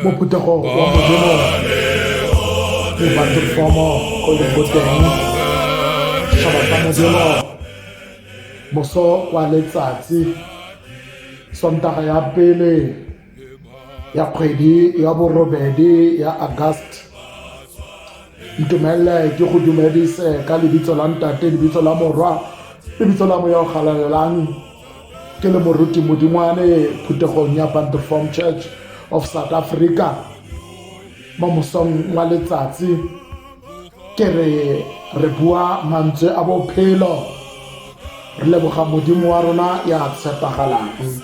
mo phuthego wa modimo le batlefomo go le boteng shaba sa modimo moso wa letsatsi sontaga ya pele ya kgwedi ya borobedi ya August. Ntumelle ke go dumedise ka lebitso la ntate, lebitso la morwa, lebitso la moya o galalelang. Ke le moruti modingwane phuthegong ya Banterform Church of South Africa. Mo mosong wa letsatsi ke re bua mantswe a bophelo, re leboga modimo wa rona ya tshepagalang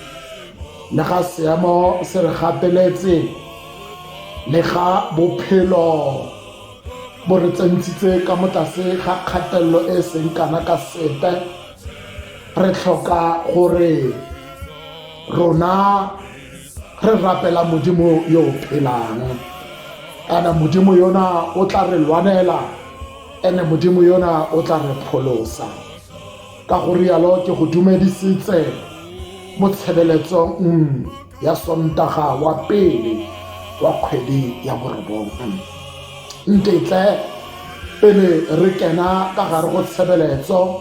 le ga seemo se re gateletse, le ga bophelo bo re tsentshitse ka mo tlase ga kgatelelo e seng kana ka sete. Re tlhoka gore rona re rapela modimo yo phelang, ana modimo yona o tla re lwanela, ene modimo yona o tla re pholosa. Ka go rialo ke go dumedisitse mo tshebeletsong ya sontaga wa pele wa kgwedi ya borobong. Ntetle pele re kena ka gare go tshebeletso,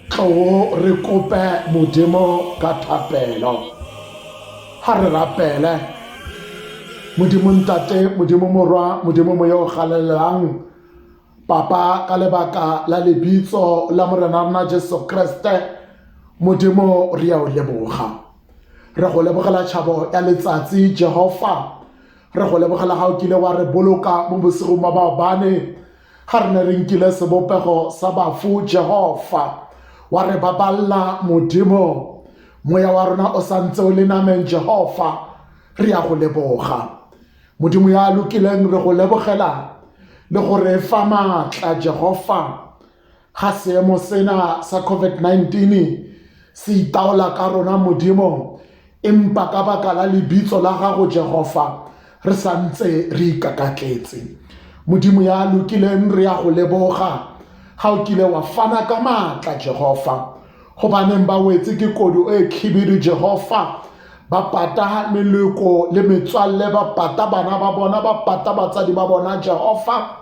tlo re kope modimo ka thapelo. Ha re rapele modimo ntate, modimo morwa, modimo moya o galalelang. Papa, ka lebaka la lebitso la morena rona Jesu Kriste, modimo re a o leboga. Re go lebogela tšhabo ya letsatsi Jehova, re go lebogela ga o kile wa re boloka mo bosigong ba maobane, ga re ne re nkile sebopego sa bafu Jehova, wa re baballa modimo. Moya wa rona o santse o le nameng Jehova, re a go leboga. Modimo ya lokileng, re go lebogela le gore fa maatla Jehova ga seemo sena sa COVID-19 se itaola ka rona modimo, empa ka baka la lebitso la gago Jehova re santse re ikakatletse. Modimo ya lokileng, re a go leboga ga o kile wa fana ka maatla Jehova, gobaneng ba wetse ke kodu e khibidu Jehova, ba pata meleko le metswalle, ba pata bana ba bona, ba pata batsadi ba bona Jehova,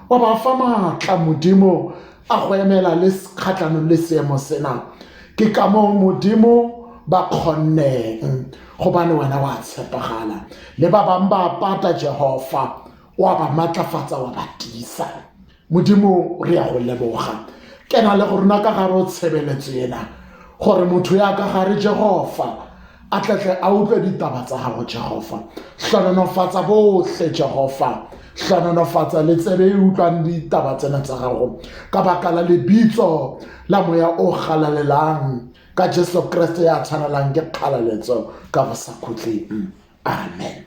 wa ba fa maatla modimo a go emela le kgatlhanong le seemo sena. Ke ka moo modimo ba kgonneng gobane wena wa tshepagala, le ba bang ba pata Jehova wa ba matlafatsa, wa ba tisa. Modimo re a go leboga. Kena le go rona ka gare o tshebeletso ena, gore motho ya ka gare Jehova a tletle a utlwe ditaba tsa gago Jehova. Hlononofatsa bohle Jehova, hlononofatsa le tsebe e utlwang ditaba tsena tsa gago ka baka la lebitso la moya o galalelang, ka Jesu Kriste ya tshwanelang ke kgalaletso ka go sa khutleng. Amen.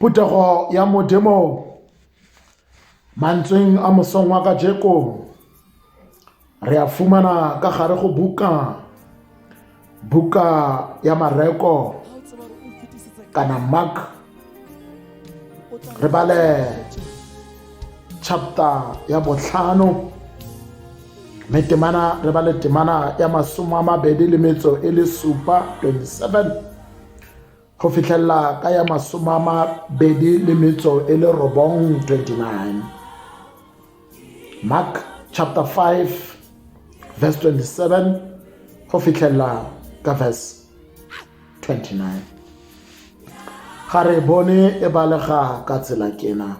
Phuthego ya modimo mantsweng a mosong wa kajeko re a fumana ka gare go buka ya Mareko kana Mark, re bale chapter ya 5, metemana re bale temana ya 27 27 go fitlhella ka ya 29 29. Mark chapter 5 verse 27 go fitlhella ka verse 29. Ga re bone e balega ka tsela kena,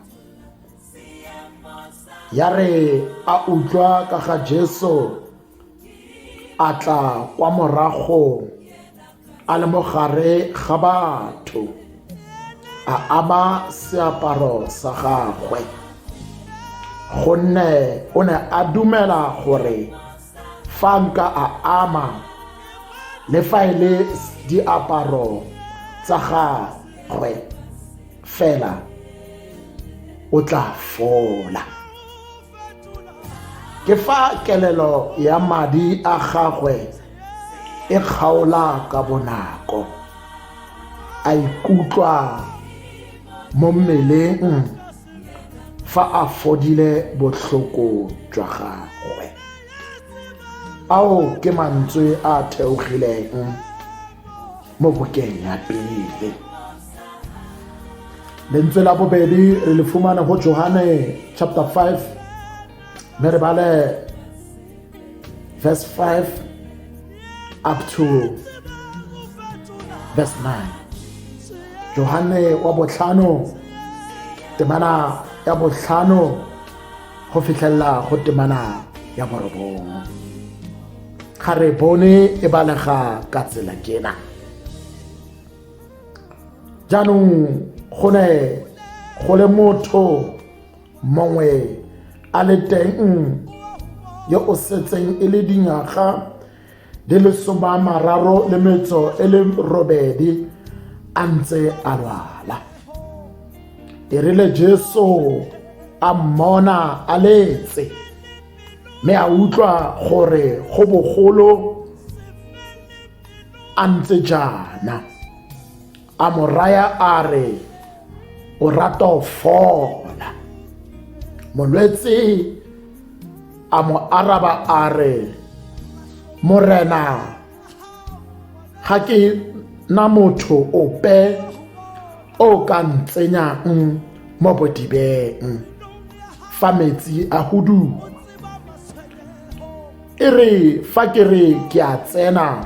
ya re a utlwa ka ga Jesu a tla kwa morago a le mo gare ga batho, a ama seaparo sa gagwe, gonne o ne a dumela gore fa nka a ama le fa e le diaparo tsa gagwe fela o tla fola. Ke fa kelelo ya madi a gagwe e kgaola ka bonako, a ikutlwa mo mmeleng fa a fodile botlhoko jwa gagwe. Ao ke mantswe a theogileng mo bukeng ya pele. Lentswe la bobedi re le fumana go Johane chapter 5 mme re bale verse 5 up to verse 9. Johane wa botlhano temana ya botlhano go fitlhella go temana ya borobong. Ga re bone e balega ka tsela kena. Jaanong go ne go le motho mongwe a le teng yo o setseng e le dingwaga di le 38 a ntse a lwala. Erile Jesu a mmona a letse mme a utlwa gore go bogolo a ntse jana. A mo raya a re, o rata go fola. Molwetse a mo araba a re, Morena, ga ke na motho ope o ka ntsenyang mo bodibeng fa metsi a huduwa. E re fa ke re ke a tsena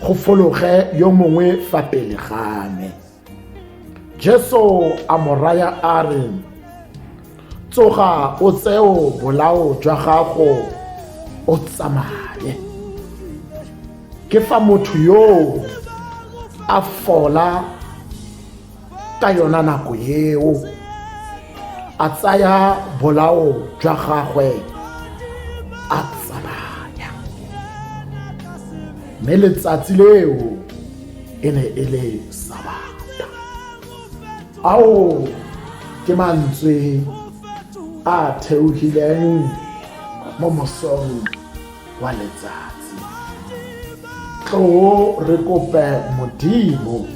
go fologe yo mongwe fa pele ga me. Jesu a mo raya a re, tsoga o tseo bolao jwa gago o tsamaye. Ke fa motho yo a fola ka yona nako eo a tsaya bolao jwa gagwe a tsamaya. Mme letsatsi leo e ne e le Sabata. Ao ke mantswe a theogileng mo mosong wa letsatsi. Tlo re kope Modimo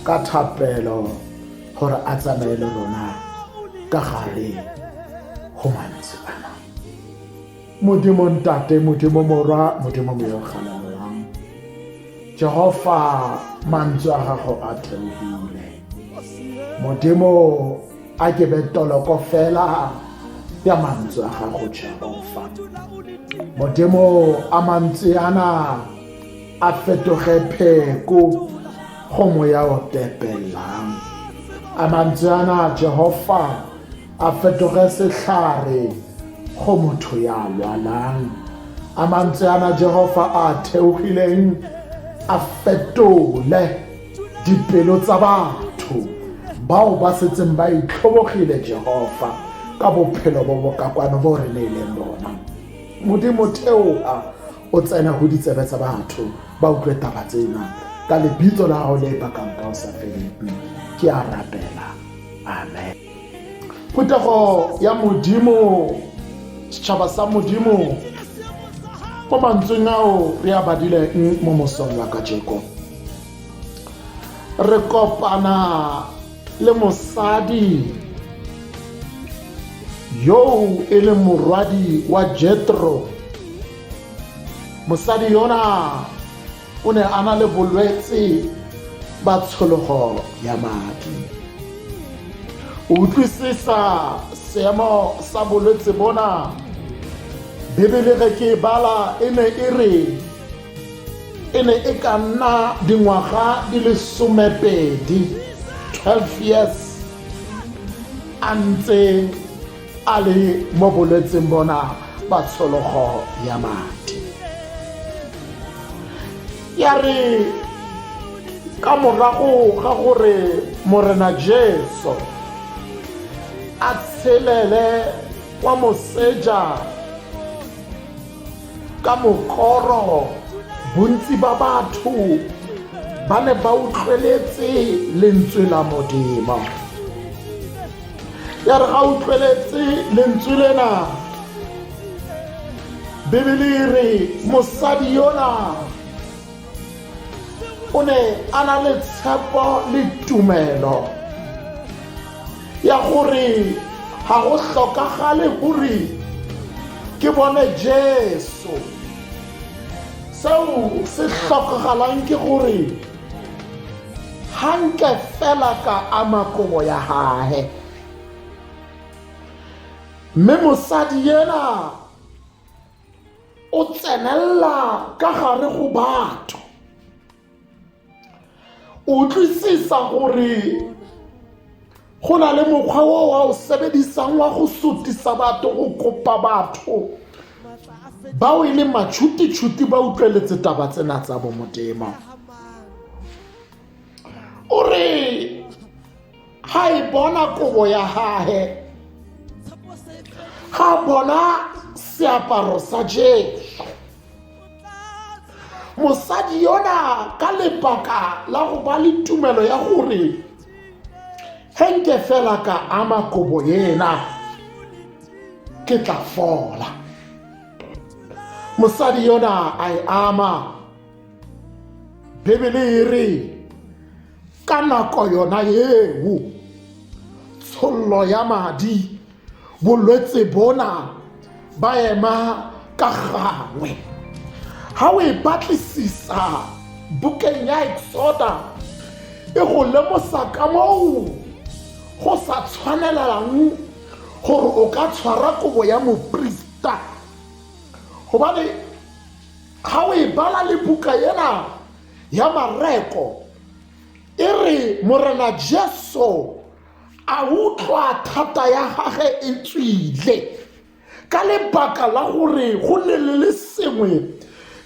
ka thapelo gore a tsamaye le rona ka gare go mantswe ana. Modimo ntate, Modimo morwa, Modimo moyogalelang, Jehova mantswe a gago a theogile. Modimo a ke betoloko fela ya mantswe a gago Jehova. Modimo a mantswe ana a fetoge pheko go moya o tepelang. A mantswe ana Jehova a fetoge setlhare go motho ya lwalang. A mantswe ana Jehova a theogileng a fetole dipelo tsa batho bao ba setseng ba itlhobogile Jehova ka bophelo bo bokakwane bo re neileng bona. Modimo theoga o tsena go ditsebe tsa batho ba utlwe taba tsena ka lebitso la gago le bakang ka o sa feleng. Ke a rapela, amen. Phutego ya Modimo, setšhaba sa Modimo, mo mantsweng ao re a badileng mo mosong wa kajeko. Re kopana le mosadi yo e le morwadi wa Jethro. Mosadi yona o ne a na le bolwetse ba tshologo ya madi. O utlwisisa seemo sa bolwetse bona. Bibele ge ke bala e ne e re e ne e ka nna dingwaga di le 12 years a ntse a le mo bolwetseng bona ba tshologo ya madi. Ya re ka morago ga gore Morena Jesu a tshelele kwa moseja ka mokoro, bontsi ba batho ba ne ba utlweletse lentswe la Modimo. Ya re ga utlweletse lentswe lena, Bibele re mosadi yona o ne a na le tshepo le tumelo ya gore ga go hlokagale gore ke bone Jesu seo se hlokagalang ke gore hanke fela ka ama kobo ya hae, mme mosadi yena o tsenella ka gare go batho. O tlisisa gore go na le mokgwa o wa o sebedisang wa go sutisa batho, go kopa batho bao e le matšhuti-tšhuti ba utlweletse taba tsena tsa bo Modimo. O re ha e bona kobo ya hae, ga bona seaparo sa Jesu, mosadi yona ka lebaka la go ba le tumelo ya gore henke fela ka ama kobo yena ke tla fola, mosadi yona a e ama. Bibele e re ka nako yona eo tshollo ya madi, bolwetse bona ba ema ka gangwe. Ha o e batlisisa bukeng ya Exoda e go lemosa ka moo go sa tshwanelelang gore o ka tshwara kobo ya moprista, gobane ha o e bala le buka yena ya Mareko e re Morena Jesu a utlwa thata ya gage e tswile ka lebaka la gore go ne le sengwe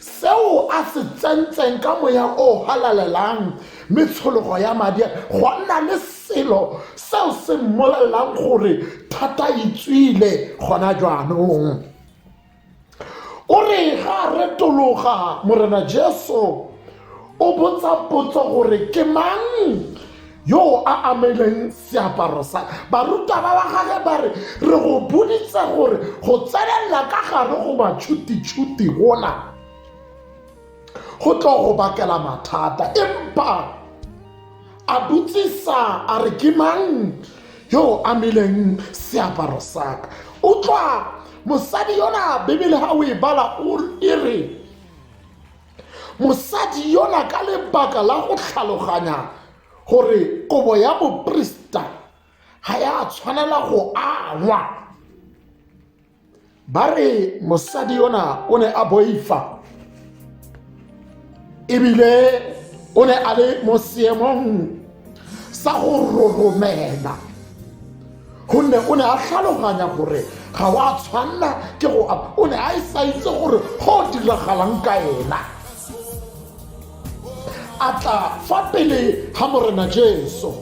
seo a se tsentseng ka moya o halalelang metshologo ya madi, go nna le selo seo se mmolelang gore thata e tswile gona jaanong. O re ga retologa Morena Jesu o botsa potso gore ke mang yo a ameleng seaparo sa. Barutwana ba gage ba re go boditse gore go tsenelela ka gare go matšhuti-tšhuti gona go tlo go bakela mathata, empa a botsisa a re ke mang yo ameleng seaparo sa ka. O tloa mosadi yona, Bibele ha o e bala e re mosadi yona ka lebaka la go tlhaloganya gore kobo ya moprista ga ya tshwanela go angwa, ba re mosadi yona o ne a boifa, ebile o ne a le mo seemong sa go roromela, gonne o ne a tlhaloganya gore ga wa tshwanela ke go o ne a e sa itse gore go diragalang ka ena. A tla fa pele ga Morena Jesu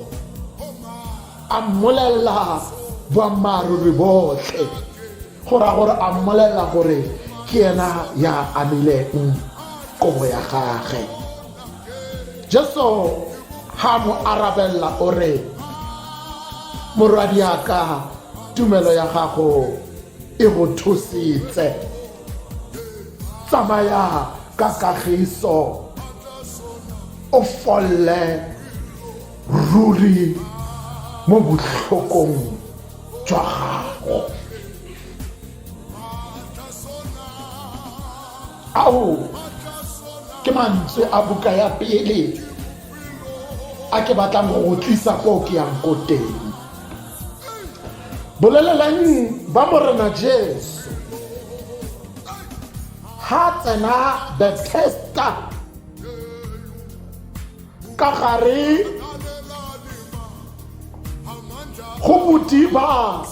a mmolelela boammaaruri botlhe, gore a mmolelela gore ke ena ya amileng kobo ya gage. Jesu ha mo arabella o re morwadiaka tumelo ya gago e go thusitse, tsamaya ka kagiso o folle ruri mo botlhokong jwa gago. Ao ke mantswe a buka ya pele a ke batlang go tlisa ko ke yang ko teng. Bolelelang ba Morena Jesu ha tsena Bethesda ka gare go bodiba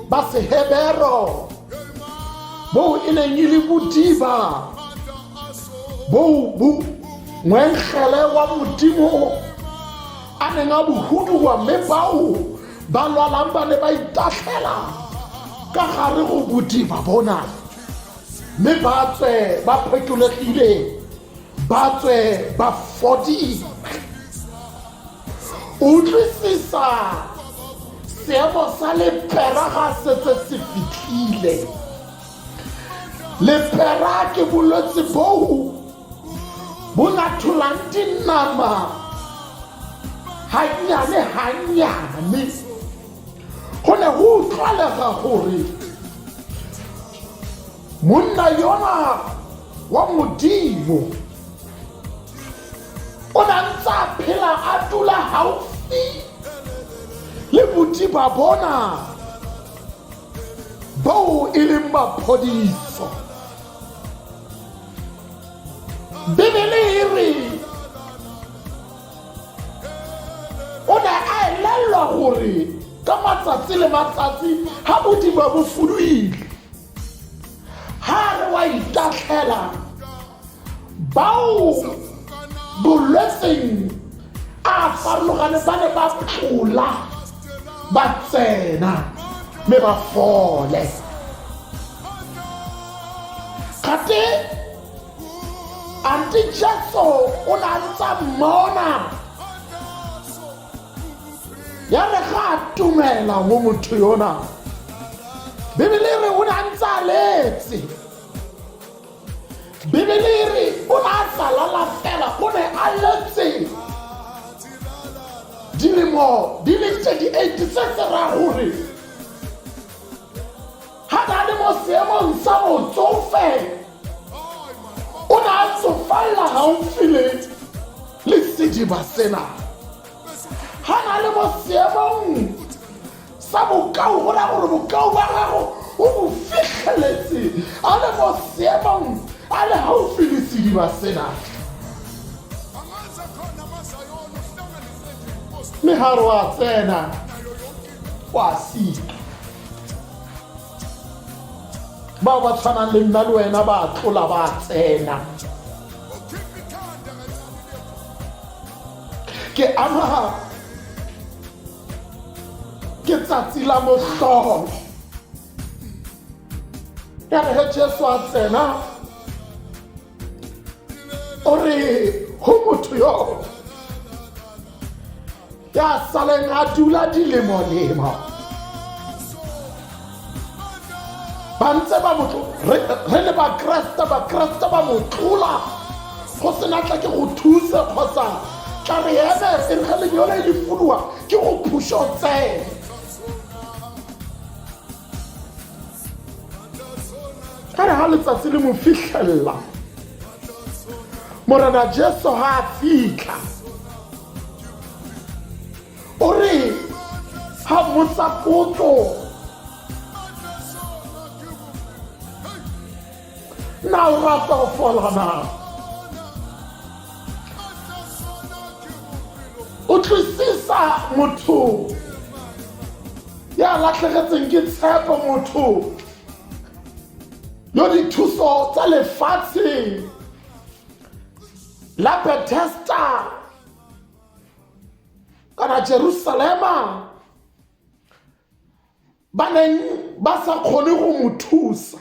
ba Sehebero bo e neng e le bodiba bo ngwengele wa Modimo a neng a bohuduwa, mme bao ba lwalang ba ne ba itahlela ka gare go bodiba bona, mme ba tswe ba phekolegile, ba tswe ba fodile. Utlwisisa seemo sa lepera ga setse se fitlhile. Lepera ke bolwetse boo bo natholang dinama hanyane. Go ne go utlwalega gore monna yona wa Modimo o na ntsa phela a dula haufi le bodiba bona bao e leng maphodiso. Bibele e re o ne a elellwa gore ka matsatsi le matsatsi ha bodiba bo fuduile, ha re wa itahlela bao bolwetseng a farologane ba ne ba phola ba tsena me ba fole. Kate Auntie Jeso o na ntsa mmona ya re ga tumela mo motho yona. Bibele re o na ntsa letse, Bibele re o na salala fela o ne a letse dilemo di le 38 se se ra gore ha na le mo seemong sa motsofe o na a tsofalla haufi le sediba sena. Ha na le mo seemong sa bokao go na gore bokao ba gago o bo fitlheletse a le mo seemong a le haufi le sediba sena. Me haro a tsena wa sika ba ba tshwanang le nna le wena ba tlola ba tsena. Ke ama ke tsatsi la mohlolo ya re Jesu a tsena o re ho motho yo ya saleng a dula dilemo ba ntse ba motho re le ba Kreste ba motlola go sena tla ke go thusa kgotsa tla re ebe e re le yona e lefulwa ke go phusho tsena. Ka re ha letsatsi le mo fihlella Morena Jesu ha a fihla o re ha motsa potso na o rata go fola na, o tlisisa motho ya latlhegetseng ke tshepo, motho yo dithuso tsa lefatshe la Bethesda kana Jerusalema ba neng ba sa kgone go mo thusa.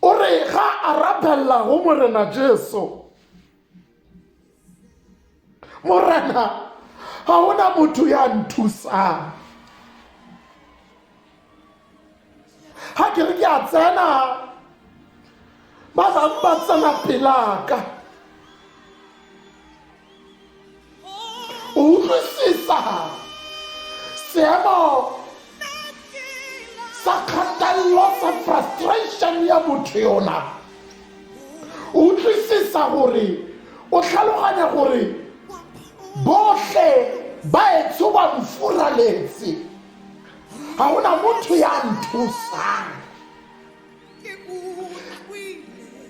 O re ga a rapella go Morena Jesu, Morena ga ona motho ya nthusang. Ha ke re ke a tsena ba bang ba tsena pelaka, o utlwisisa seemo sa kgatelelo sa frustration ya motho yona. O utlwisisa gore o tlhaloganya gore bohle ba etso ba mfuraletse, ga ona motho ya nthusang.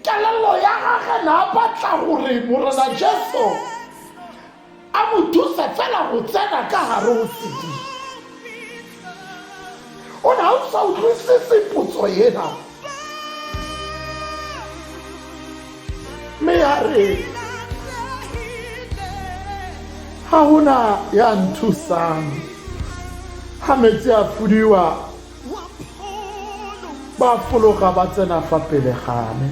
Kelello ya gage na batla gore Morena Jesu a mo thusa fela go tsena ka gare go sedi. O na o sa utlwisise potso ena, me ya re ga ona ya nthusang. Ha metsi a fudiwa ba fologa ba tsena fa pele gane.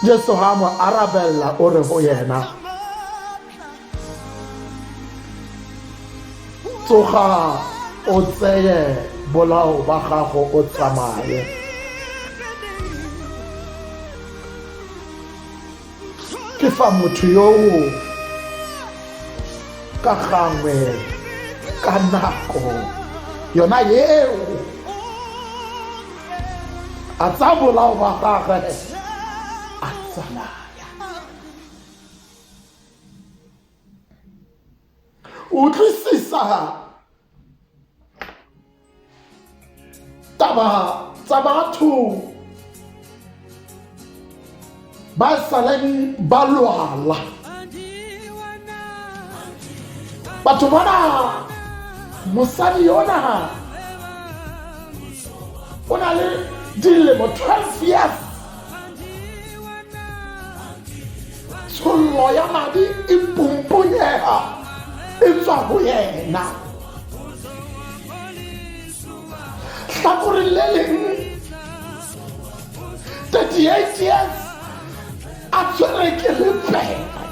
Jesu ha mo arabella o re go yena, tsoga o tseye bolao ba gago o tsamaye. Ke fa motho yoo ka gangwe ka nako yona yeo a tsa bolao ba gagwe a tsamaya. Utlwisisa taba tsa batho ba saleng ba lwala. Batho bana mosadi yona o na le dilemo 12 years, tshollo ya madi e pumponyega e tswa ho yena. Hlakoreng le leng 38 years a tshwere ke lepeka.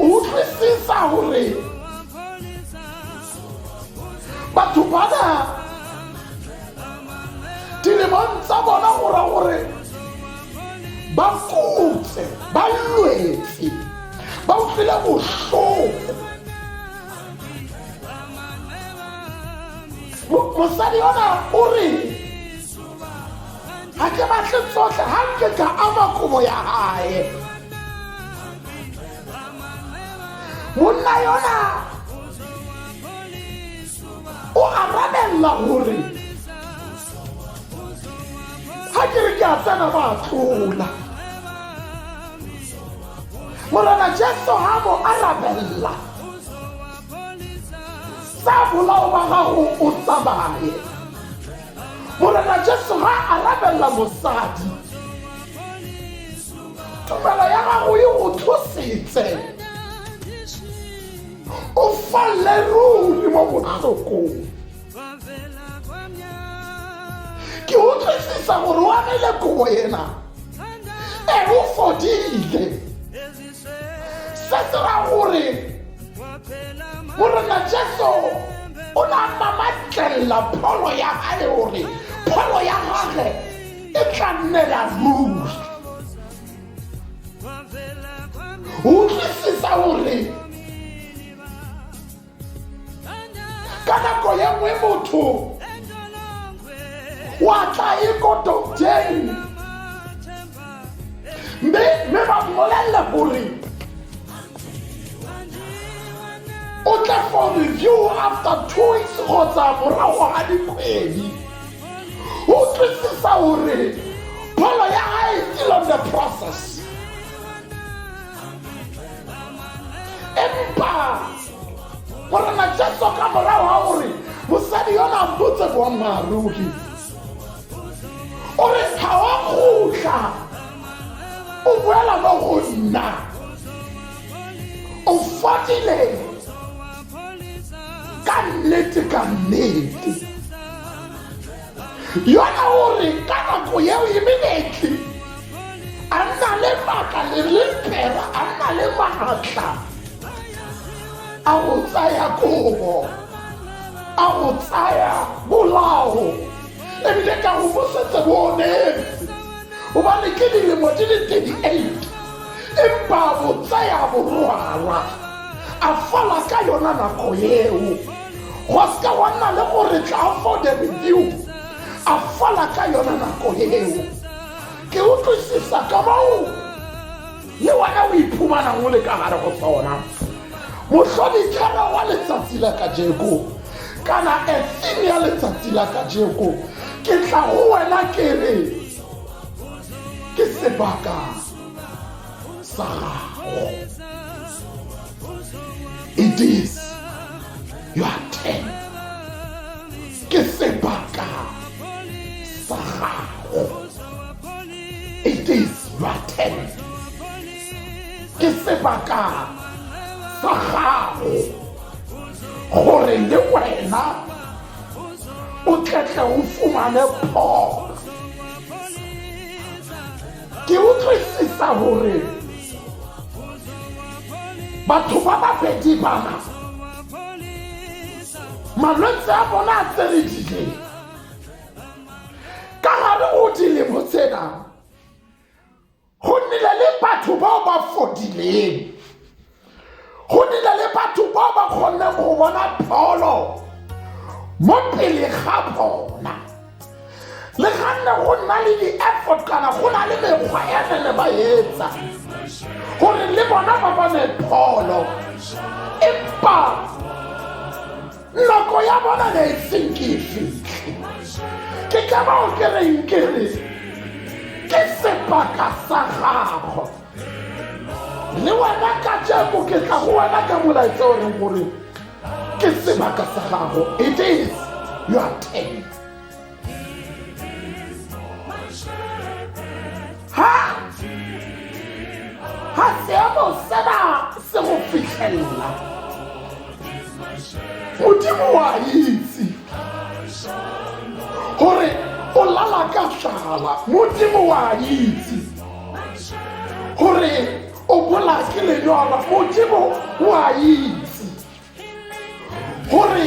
O utlwisisa hore batho bana dilemong tsa bona gore ba kutse, ba lwetse, ba utlwile bohloko. Mosadi yona o re ha ke batle tsohle ha nke ka ama kobo ya hae. Monna yona o arabella hore ha ke re ke a tsena ba tlola. Morena Jesu ha mo arabella sa bolao ba gago o tsamaye. Morena Jesu ha arabella mosadi, tumelo ya gago e go thusitse, o falle ruri mo bohlokong. Ke utlwisisa gore wa mele kobo ena e o fodile. Se dira gore Morena Jesu o na mamatlela pholo ya hae gore pholo ya gage e tla nnela ruri. Utlwisisa gore ka nako ye nngwe motho wa tla e ko docteng mme ba mmolella gore o tla for review after 2 weeks kgotsa morago ga dikgwedi. Utlwisisa gore pholo ya hae still on the process. Empa Morena Jesu ka morago ga gore mosadi yona a mpotse boammaaruri o re ga wa kgotla o boela mo go nna o fodile ka nnete ka nnete. Yona gore ka nako yeo immediately a nna le maatla le lempera, a nna le maatla a go tsaya kobo, a go tsaya bolao, ebile ka go bosetse bonetse gobane ke dilemo di le 38 empa bo tsaya borwala a fala ka yona nako yeo. Go ska wa nna le gore tla for the review a fala ka yona nako yeo. Ke utlwisisa ka moo le wena o iphumana o le ka gare go sona. Mohlodikana wa letsatsi la kajeko kana ethini ya letsatsi la kajeko ke tla go wena ke re ke sebaka sa gago. It is your turn. Ke sebaka sa gago. It is your turn. Ke sebaka sa gago gore le wena o tletle o fumane pholo. Ke utlwisisa gore batho ba babedi bana malwetse a bona a tseredile ka gare go dilemo tsena. Go nnile le batho bao ba fodileng, go nnile le batho bao ba kgonneng go bona pholo mo pele ga bona. le ganne go nna le di-effort kana go na le mekgwa ene le ba etsa gore le bona ba bone pholo empa nako ya bona ne e seng ke fitlhe ke ka bao ke reng ke re ke sebaka sa gago le wena ka jeko ke tla go wena ka molaetsa o reng gore ke sebaka sa gago. It is your turn. Ha seemo sena se go fitlhelela Modimo wa itse gore o lala ka tlala. Modimo wa itse gore o bola ke lenyora. Modimo wa itse gore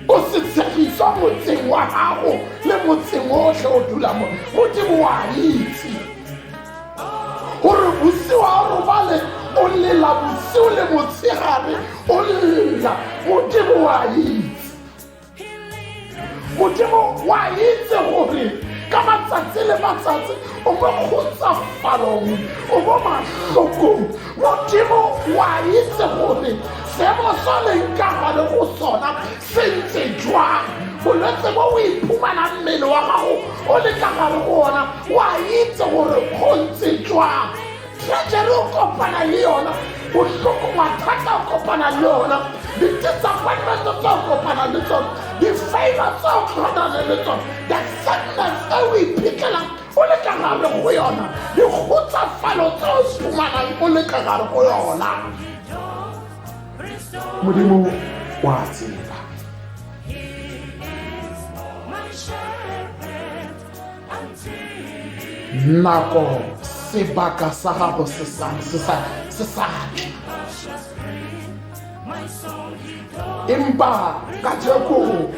o se tshegiswa motseng wa gago le motseng otlhe o dula mo. Modimo wa itse gore bosigo a robale o lela bosigo le motshegare o lela. Modimo wa itse. Modimo wa itse gore ka matsatsi le matsatsi o mo kgotsafalong o mo mahlokong. Modimo wa itse gore seemo sa leng ka gare go sona se ntse jwang. Bolwetse bo o iphumana mmele wa gago o le ka gare go ona wa itse gore go ntse jwang. Treasure o kopana le yona, bohloko mathata o kopana le yona, di-disappointment tse o kopana le tsona, di-favor tse o kopana le tsona, the sadness e o iphitlhelang o le ka gare go yona, dikgotsafalo tse o iphumanang o le ka gare go yona. Modimo wa tseba. Nako sebaka sa gago se sa empa ka jeko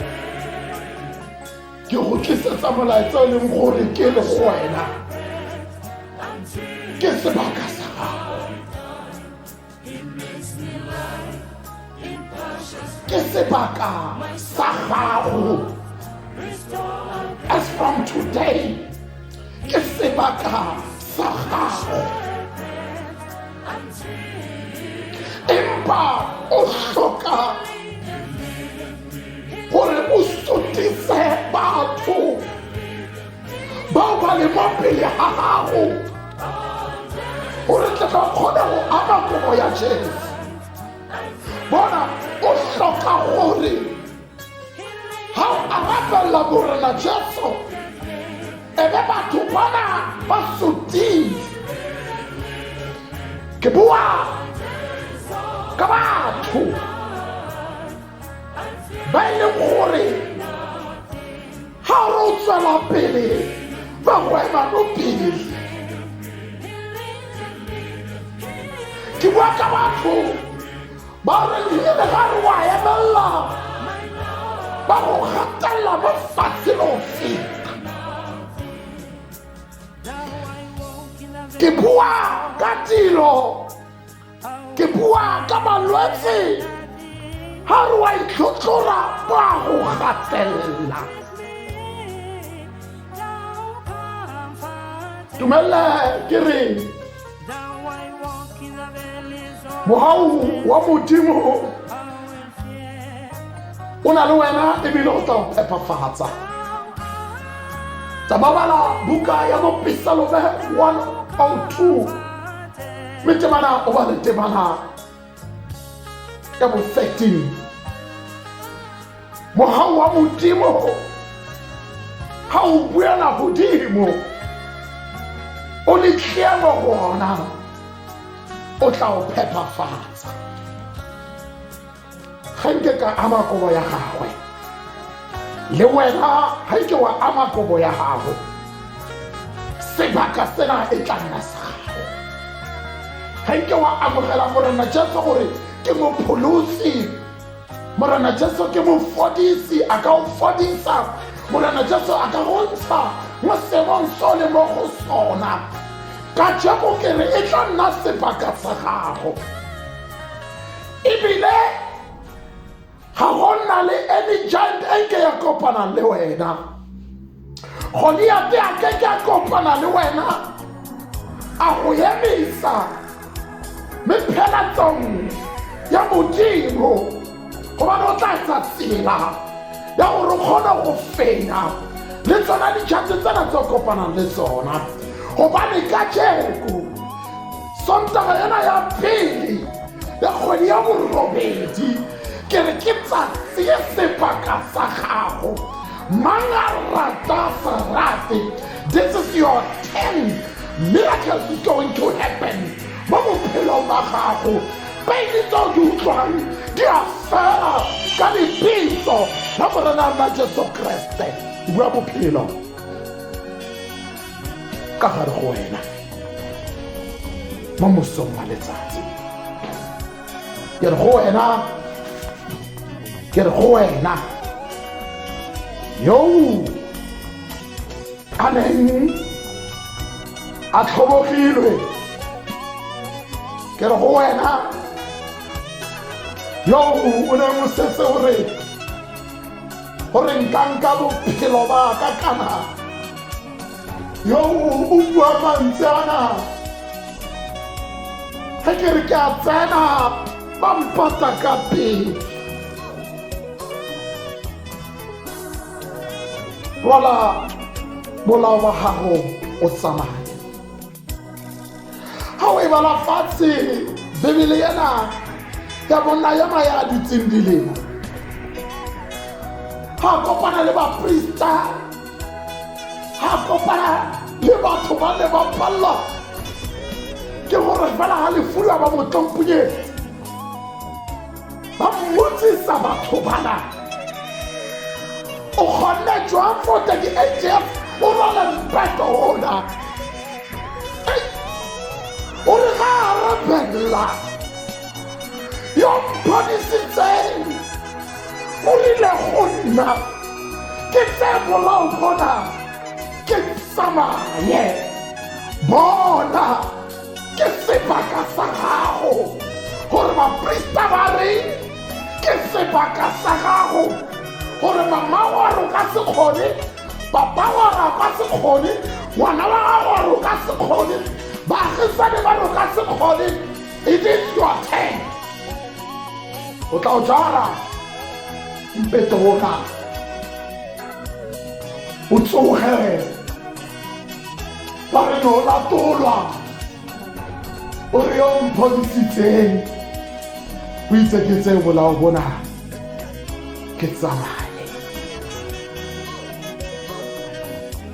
ke go tlisetsa molaetsa o leng gore ke le go wena ke sebaka sa gago ke sebaka sa gago. As from today ke sebaka sa gago empa o hloka gore o sotise batho bao ba le mo pele ga gago gore tle ka kgone go ama kobo ya Jesu. Bona o hloka gore ha o arabella morena Jesu ebe batho bana ba sotile. Ke bua ka batho ba e leng gore ha o tswela pele ba go ema no pele. Ke bua ka batho ba re le ga re wa emella ba go gatella mo fatshe lo feta. Ke bua ka tiro, ke bua ka malwetse ha re wa itlhotlhora ba go gatella. Tumele ke re mohau wa Modimo o na le wena ebile o tla o phepafatsa. Tababala buka ya mo Psalm 102 metemana o ba le temana ya mo 13. Mohau wa Modimo ha o buela godimo o le tlhelo gona o tla o phepafatsa. Ga nke ka ama kobo ya gagwe le wena ha ke wa ama kobo ya gago sebaka sena e tla nna sa gago. Ga nke wa amogela morena Jesu gore ke mopholosi, morena Jesu ke mofodisi, a ka o fodisa, morena Jesu a ka go ntsha mo seemong so le mo go sona. Ka jeko ke re e tla nna sebaka sa gago ebile ga go nna le any giant enke ya kopana le wena. Goliath a ke ke a kopana le wena a go emisa mephelatsong ya Modimo gobane o tla etsa tsela ya gore o kgone go fenya le tsona ditšhatsi tsena tse o kopanang le tsona gobane ka jeko Sontaga yana ya pele ya kgwedi ya borobedi ke re ke tsatsi ya sebaka sa gago Mangarata. This is your 10th miracle is going to happen. Mamo pelo magago. Pele tso di utlwang di a fela ka dipitso la Morena wa Jesu Kriste. Di bua bophelo ka gare go wena mo mosong wa letsatsi. Ke re go wena yo a neng a tlhobogilwe. Ke re go wena yo o ne mo setse gore nka bophelo ba ka kana yo o bua mantswe ana ge ke re ke a tsena ba mpata ka pele. Wala molao wa gago o tsamaye ga o e bala fatshe Bebele yana ya bona ya maya a dutseng dilemo ga kopana le baprista ga kopana le batho ba le ba palla ke gore fela ga lefula ba motlompunyetse ba mmotsisa batho bana o kgonne jwang for the AGF o rwala mpeto ona o re ga a rebella yo mphodisitseng o rile go nna ke tse bolao bona ke tsamaye bona ke sebaka sa gago gore baprista ba reng ke sebaka sa gago gore mama wa re ka se kgone papa wa ga ka se kgone ngwana wa gago re ka se kgone baagisane ba re ka se kgone. It is your turn. O tla o jara mpeto ona o tsoge ba re no latolwa o re yo mphodisitseng o itse ke tse bolao bona ke tsamaye.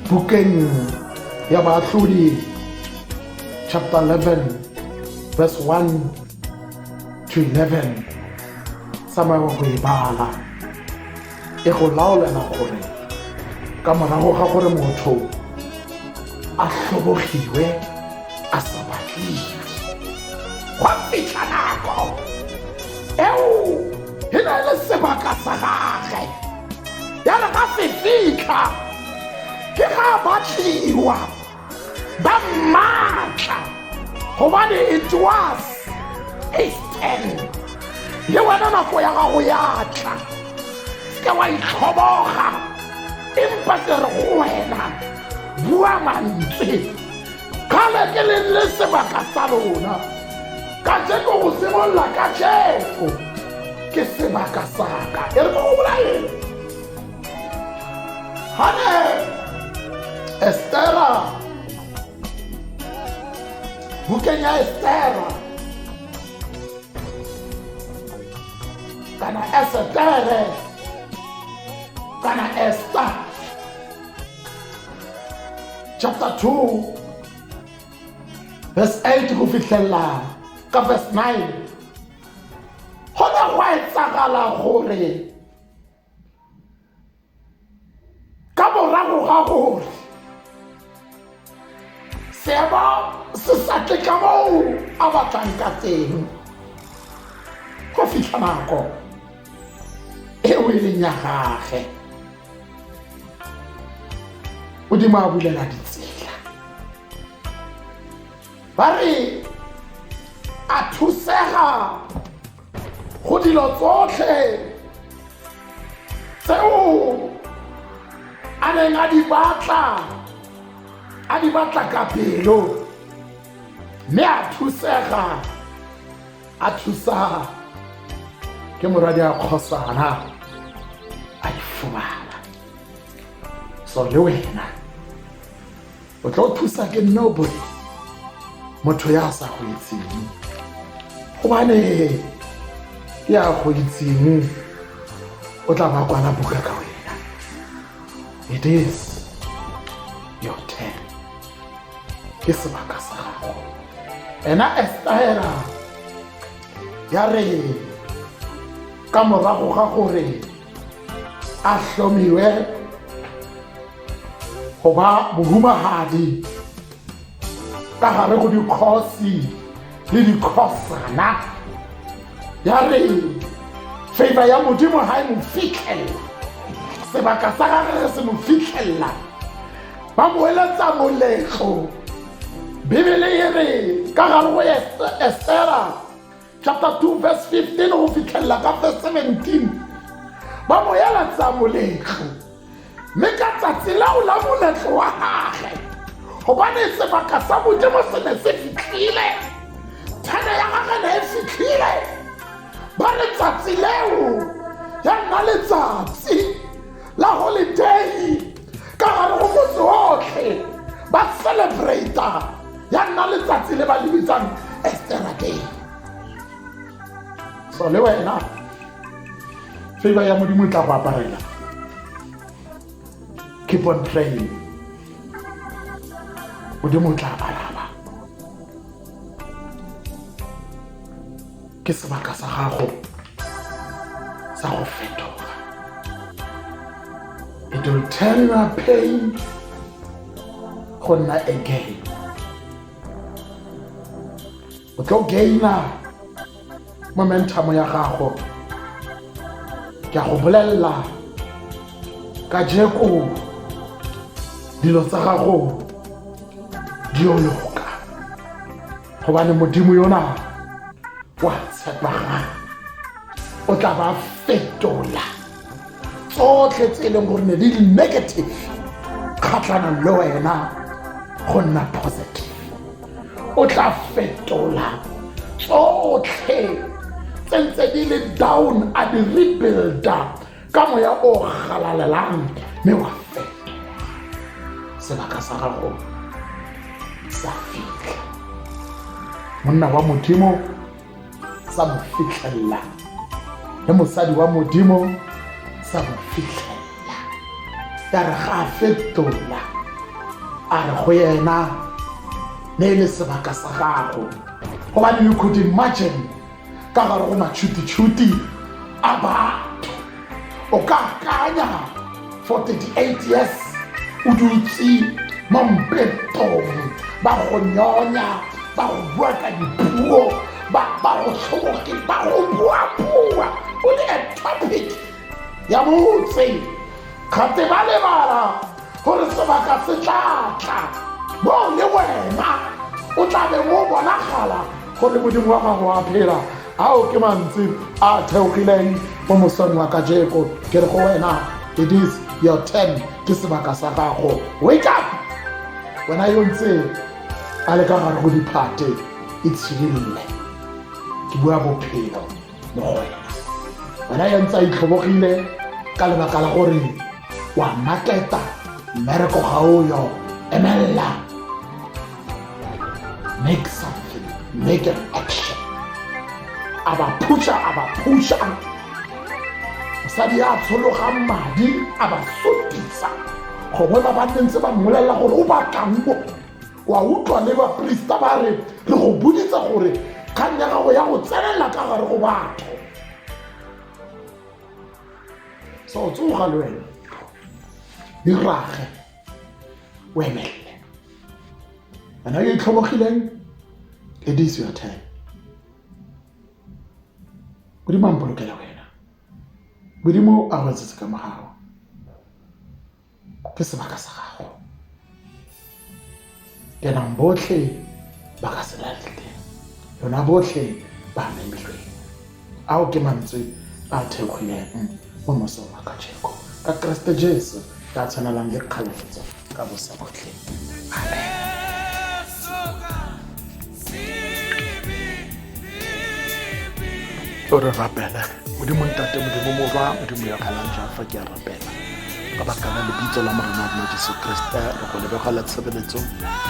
Bukeng ya Baahlodi chapter 11 verse 1 to 11 tsamaya go e bala e go laolela gore ka morago ga gore motho a hlobogiwe a sa batliwe go fitlha nako eo e na le sebaka sa gage ya re ga se fitlha ke ga batliwa ba matla gobane it was his turn. Le wena nako ya gago ya tla ke wa itlhoboga empa ke re go wena bua mantswe kgale ke le sebaka sa lona ka jeko go simolola ka jeko ke sebaka sa ka e re go bolaele hane Estera bukeng ya Estera kana Estere kana Esther chapter 2 verse 8 go fitlhella ka verse 9 gona go etsagala gore ka morago ga gore seemo se sa tle ka moo a batlang ka teng go fitlha nako eo e leng ya gage Modimo a bulela ditsela ba re a thusega go dilo tsotlhe tseo a a neng a di batla ka pelo, mme a thusega, a thusa ke moradi a Kgosana a di fumana. So le wena o tlo thusa ke nobody, motho ya sa go itseng, gobane ya go itseng o tla ba kwana buka ka wena. It is your turn, ke sebaka sa gago. Ena Estera ya re ka morago ga gore a hlomiwe go ba mohumagadi ka gare go dikgosi le dikhosana, ya re favor ya Modimo ha e mo fitlhela, sebaka sa gagwe se mo fitlhela, ba mo eletsa moletlo. Bibele e re ka gare go Estera chapter 2 verse 15 go fitlhela ka verse 17, ba mo eletsa moletlo, mme ka tsatsi lao la moletlo wa gagwe, gobane sebaka sa Modimo se ne se fitlhile, thane ya gagwe ne e fitlhile, ba re tsatsi leo ya nna letsatsi la holiday ka gare go motse otlhe, ba celebrata, ya nna letsatsi le ba le bitsang Esther Day. So le wena favor ya Modimo e tla go aparela. Keep on praying, Modimo o tla araba. Ke sebaka sa gago sa go fetoga. It will turn your pain go nna a gain. O tlo gaina momentum ya gago. Ke a go bolelela ka jeko dilo tsa gago di o loka, gobane Modimo yona wa tshepaga, o tla ba fetola tsotlhe tse e leng gore ne di le negative kgatlhanong le wena go nna positive. O tla fetola tsotlhe tse ntse di le down, a di rebuilda ka moya o galalelang, mme wa fetola. Sebaka sa gago sa fitlha, monna wa Modimo sa mo fitlhella, le mosadi wa Modimo sa mo fitlhella. Ya re ga a fetola, a re go yena ne le sebaka sa gago, gobane you could imagine ka gare go matšhuti-tšhuti a batho. O ka akanya for 38 years o dutse mo mpetong, ba go nyonya, ba go bua ka dipuo, ba go tlhoboge, ba go bua o le a topic ya motse. Kgate ba lebala gore sebaka se tlatla mo le wena o tla be mo bonagala gore Modimo wa gago a phela. Ao ke mantsi a theogileng mo mosong wa kajeko, ke re go wena, it is your turn, ke sebaka sa gago. Wake up wena yo ntse a le ka gare go diphate, e tshidile, ke bua bophelo mo go wena. Wena yo ntse a itlhobogile ka lebaka la gore wa maketa mmereko ga oyo, emelela, make something, make an action. Aba pusha, mosadi ya tshologang madi a ba sotisa, gongwe ba ntse ba mmolelela gore o batlang mo. Wa utlwa le ba prista ba re go buditsa gore kgang ya gago ya go tsenela ka gare go batho. So tsoga le wena, di rage o emele. Wena yo itlhobogileng, it is your turn. Modimo a mpolokela wena, Modimo a go etsetse ka morago, ke sebaka sa gago. Kenang botlhe ba ka se latlhe, yona botlhe ba memilweng. Ao ke mantswe a theogileng mo mosong wa kajeko ka Kriste Jesu ka tshwanelang le kgaletso ka bosabotlhe. Amen. o re rapele modimo ntate modimo morwa modimo ya kgalang jafa ke a rapela ka baka la lebitso la morena wa rona Jesu Kriste re go lebogela tshebeletso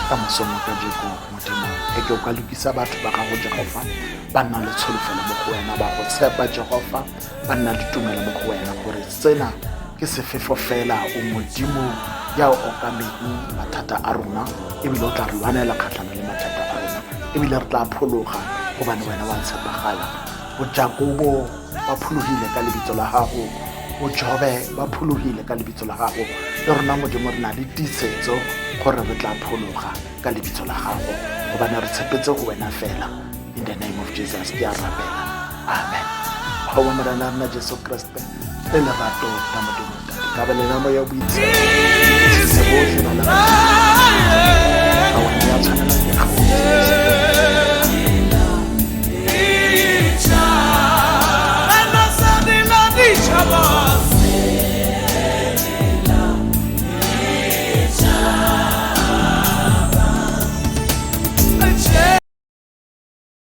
ka mosomo ka jeko modimo e ke o ka lokisa batho ba gago Jehova ba nna le tsholofelo mo go wena ba go tshepa Jehova ba nna le tumelo mo go wena gore tsena ke sefefo fela o modimo ya o okameng mathata a rona ebile o tla re lwanela kgatlhana le mathata a rona ebile re tla phologa gobane wena wa tshepagala bo Jakobo ba pholohile ka lebitso la gago bo Jobe ba pholohile ka lebitso la gago le rona modimo re na le tiisetso gore re tla phologa ka lebitso la gago gobane re tshepetse go wena fela. In the name of Jesus ke a rapela. Amen. Go wa morena rona Jesu Kriste le lerato la modimo ka ba le namo ya boitse se botlhe